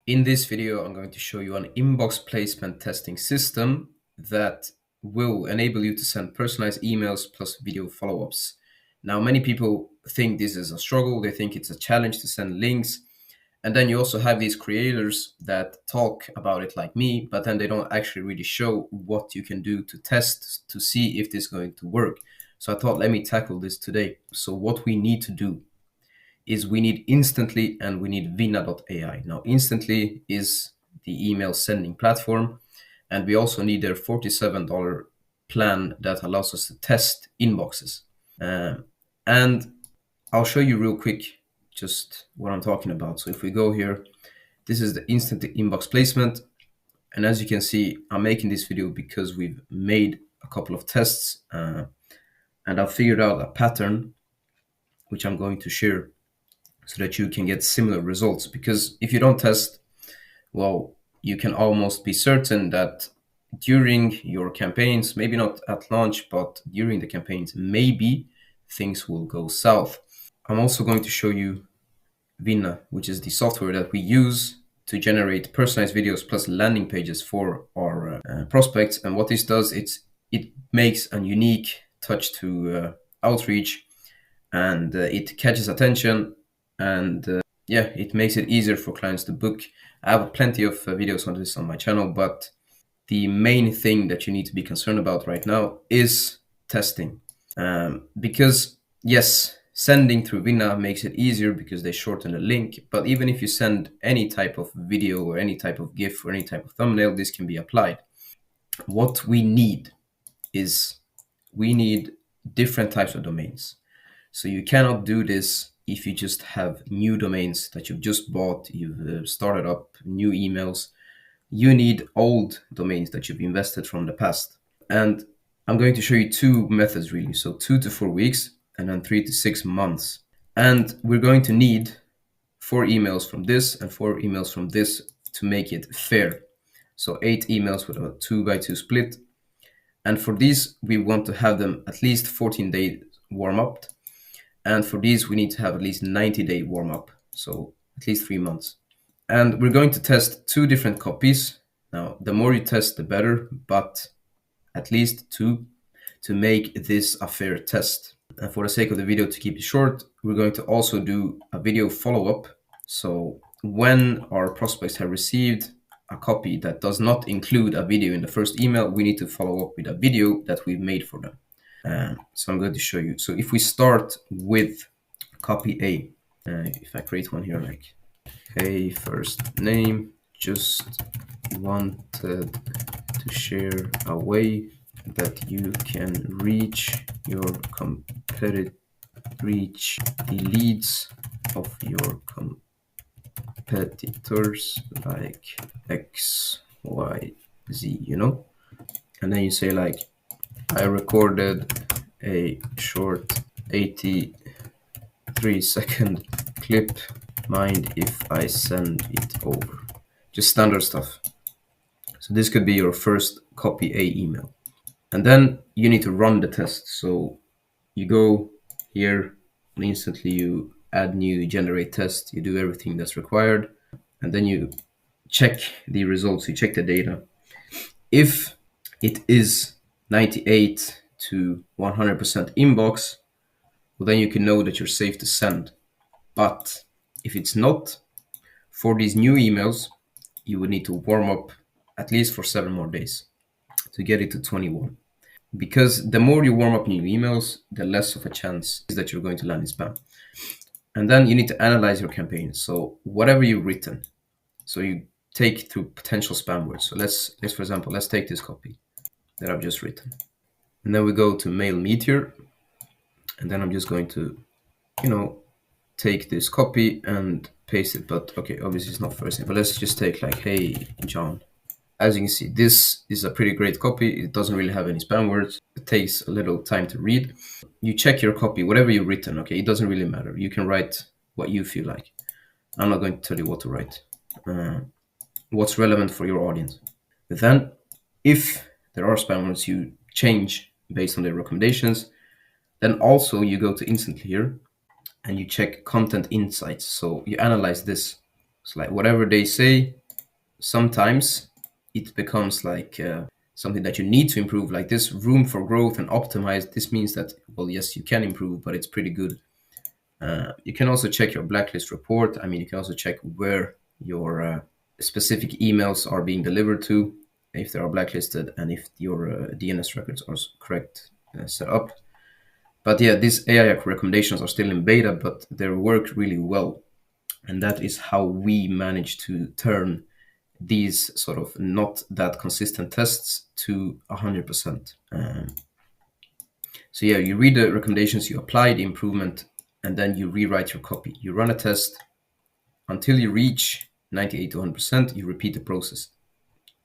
In this video, I'm going to show you an inbox placement testing system that will enable you to send personalized emails plus video follow-ups. Now, many people think this is a struggle. They think it's a challenge to send links. And then you also have these creators that talk about it like me, but then they don't actually really show what you can do to test to see if this is going to work. So I thought, let me tackle this today. So what we need to do is we need Instantly and we need Vinna.ai. Now, Instantly is the email sending platform, and we also need their $47 plan that allows us to test inboxes. And I'll show you real quick just what I'm talking about. So if we go here, this is the instant inbox placement. And as you can see, I'm making this video because we've made a couple of tests and I've figured out a pattern which I'm going to share so that you can get similar results. Because if you don't test, well, you can almost be certain that during your campaigns, maybe not at launch, but during the campaigns, maybe things will go south. I'm also going to show you Vinna, which is the software that we use to generate personalized videos plus landing pages for our prospects. And what this does, it makes a unique touch to outreach, and it catches attention, and it makes it easier for clients to book. I have plenty of videos on this on my channel, but the main thing that you need to be concerned about right now is testing. Because yes, sending through Vinna makes it easier because they shorten the link, but even if you send any type of video or any type of GIF or any type of thumbnail, this can be applied. What we need is we need different types of domains. So you cannot do this if you just have new domains that you've just bought, you've started up new emails. You need old domains that you've invested from the past. And I'm going to show you two methods really. So 2 to 4 weeks and then 3 to 6 months. And we're going to need 4 emails from this and 4 emails from this to make it fair. So 8 emails with a 2x2 split. And for these, we want to have them at least 14 days warm up. And for these, we need to have at least 90-day warm up. So at least 3 months. And we're going to test 2 different copies. Now, the more you test, the better, but at least 2 to make this a fair test. And for the sake of the video, to keep it short, we're going to also do a video follow-up. So when our prospects have received a copy that does not include a video in the first email, we need to follow up with a video that we've made for them. So I'm going to show you. So if we start with copy A, if I create one here, like, hey, first name, just wanted to share a way that you can reach your reach the leads of your competitors like X, Y, Z, you know? And then you say like, I recorded a short 83-second clip. Mind if I send it over? Just standard stuff. So this could be your first copy A email. And then you need to run the test. So you go here and instantly you add new generate test. You do everything that's required. And then you check the results. You check the data. If it is 98 to 100% inbox, well, then you can know that you're safe to send. But if it's not, for these new emails, you would need to warm up at least for 7 more days to get it to 21. Because the more you warm up new emails, the less of a chance is that you're going to land in spam. And then you need to analyze your campaign. So whatever you've written, so you take through potential spam words. So let's for example, let's take this copy that I've just written. And then we go to Mail Meteor. And then I'm just going to, take this copy and paste it. But okay, obviously it's not first name, but let's just take like, hey, John. As you can see, this is a pretty great copy. It doesn't really have any spam words. It takes a little time to read. You check your copy, whatever you've written, okay? It doesn't really matter. You can write what you feel like. I'm not going to tell you what to write. What's relevant for your audience. But then, if there are spam words you change based on their recommendations, then also you go to Instantly here and you check content insights. So you analyze this. So like whatever they say, sometimes it becomes like something that you need to improve, like this room for growth and optimize. This means that, well, yes, you can improve, but it's pretty good. You can also check your blacklist report. I mean, you can also check where your specific emails are being delivered to, if they are blacklisted, and if your DNS records are correct set up. But yeah, these AI recommendations are still in beta, but they work really well. And that is how we manage to turn these sort of not that consistent tests to 100%. So yeah, you read the recommendations, you apply the improvement, and then you rewrite your copy. You run a test until you reach 98 to 100%, you repeat the process.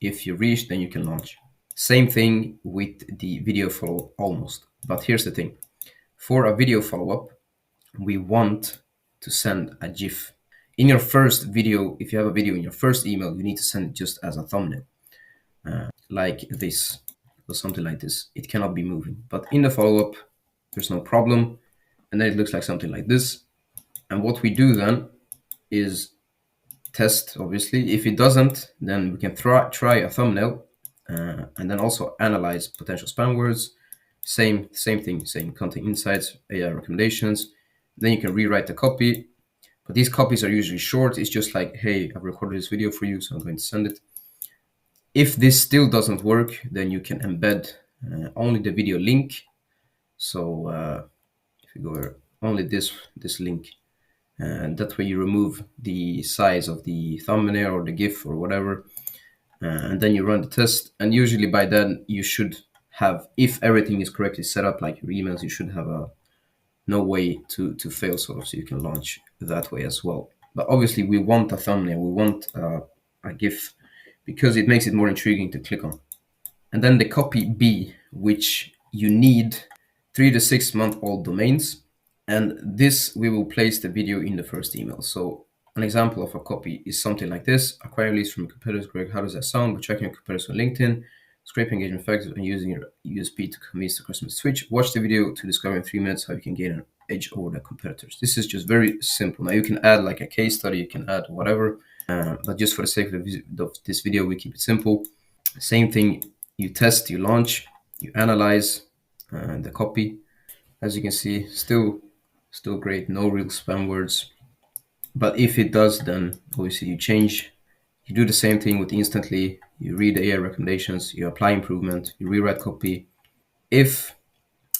If you reach, then you can launch. Same thing with the video follow almost. But here's the thing. For a video follow-up, we want to send a GIF. In your first video, if you have a video in your first email, you need to send it just as a thumbnail, like this, or something like this. It cannot be moving. But in the follow-up, there's no problem. And then it looks like something like this. And what we do then is test, obviously. If it doesn't, then we can try a thumbnail and then also analyze potential spam words. Same thing, same content insights, AI recommendations. Then you can rewrite the copy. But these copies are usually short. It's just like, hey, I've recorded this video for you, so I'm going to send it. If this still doesn't work, then you can embed only the video link. So if you go here, only this link. And that way you remove the size of the thumbnail or the GIF or whatever. And then you run the test. And usually by then you should have, if everything is correctly set up, like your emails, you should have no way to fail, sort of, so you can launch that way as well. But obviously we want a thumbnail, we want a GIF, because it makes it more intriguing to click on. And then the copy B, which you need 3 to 6 month old domains. And this, we will place the video in the first email. So an example of a copy is something like this. Acquire leads from competitors. Greg, how does that sound? By tracking your competitors on LinkedIn, scrape engagement factors, and using your USP to convince the customer to switch. Watch the video to discover in 3 minutes how you can gain an edge over the competitors. This is just very simple. Now you can add like a case study, you can add whatever, but just for the sake of this video, we keep it simple. Same thing, you test, you launch, you analyze the copy. As you can see, still great, no real spam words. But if it does, then obviously you change. You do the same thing with Instantly. You read the AI recommendations, you apply improvement, you rewrite copy. If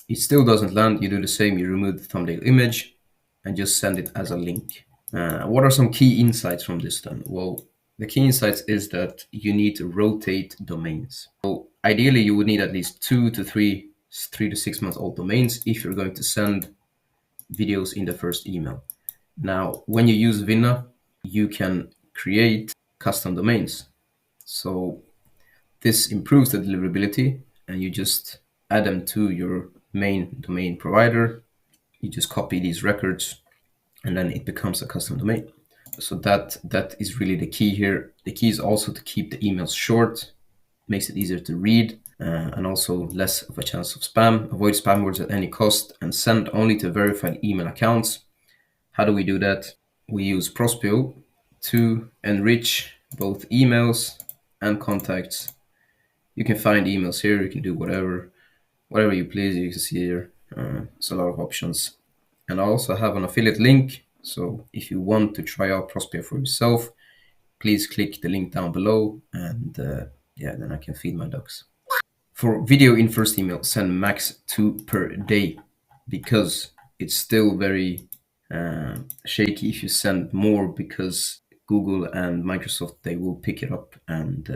it still doesn't land, you do the same. You remove the thumbnail image and just send it as a link. What are some key insights from this then? Well, the key insights is that you need to rotate domains. So ideally, you would need at least 3 to 6 months old domains if you're going to send videos in the first email. Now, when you use Vinna, you can create custom domains. So this improves the deliverability, and you just add them to your main domain provider. You just copy these records, and then it becomes a custom domain. So that is really the key here. The key is also to keep the emails short, makes it easier to read, and also less of a chance of spam. Avoid spam words at any cost, and send only to verified email accounts. How do we do that? We use Prospeo to enrich both emails and contacts. You can find emails here, you can do whatever you please. You can see here, it's a lot of options. And I also have an affiliate link. So if you want to try out Prospeo for yourself, please click the link down below, and then I can feed my ducks. For video in first email, send max 2 per day, because it's still very shaky if you send more, because Google and Microsoft, they will pick it up. And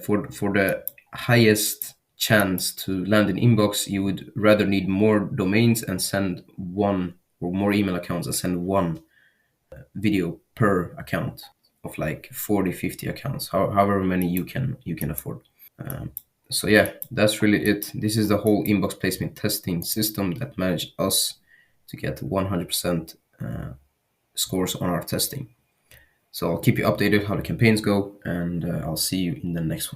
for the highest chance to land in inbox, you would rather need more domains and send one, or more email accounts and send one video per account of like 40, 50 accounts, however many you can afford. So yeah, that's really it. This is the whole inbox placement testing system that managed us to get 100% scores on our testing. So I'll keep you updated how the campaigns go, and I'll see you in the next one.